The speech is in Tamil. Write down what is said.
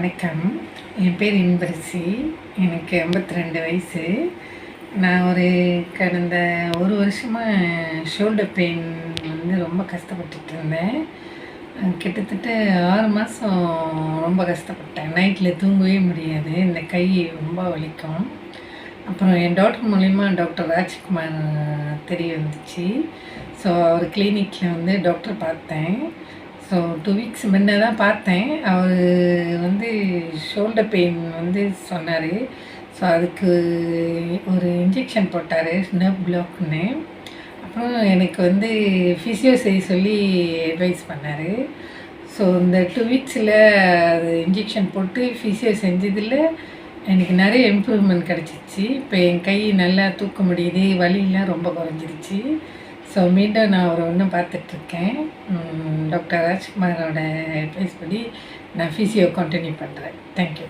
வணக்கம். என் பேர் இன்பரசி. எனக்கு 52 வயசு. நான் கடந்த 1 வருஷமாக ஷோல்டர் பெயின் ரொம்ப கஷ்டப்பட்டுட்டு இருந்தேன். கிட்டத்தட்ட 6 மாதம் ரொம்ப கஷ்டப்பட்டேன். நைட்டில் தூங்கவே முடியாது. இந்த கை ரொம்ப வலிக்கும். அப்புறம் என் டாக்டர் மூலிமா டாக்டர் ராஜ்குமார் தெரிய வந்துச்சு. ஸோ அவர் கிளினிக்கில் டாக்டர் பார்த்தேன். ஸோ 2 வீக்ஸ் முன்ன தான் பார்த்தேன். அவர் ஷோல்டர் பெயின் சொன்னார். ஸோ அதுக்கு ஒரு இன்ஜெக்ஷன் போட்டார், நர்வ் பிளாக்னு. அப்புறம் எனக்கு ஃபிசியோ செய்ய சொல்லி அட்வைஸ் பண்ணார். ஸோ இந்த 2 வீக்ஸில் அது இன்ஜெக்ஷன் போட்டு ஃபிசியோ செஞ்சதில் எனக்கு நிறைய இம்ப்ரூவ்மெண்ட் கிடச்சிச்சு. இப்போ என் கை நல்லா தூக்க முடியுது, வலியெலாம் ரொம்ப குறைஞ்சிருச்சு. ஸோ மீண்டும் நான் அவரை பார்த்துட்ருக்கேன். டாக்டர் ராஜ்குமாரோட அட்வைஸ் படி நான் ஃபிசியோ கண்டினியூ பண்ணுறேன். தேங்க்யூ.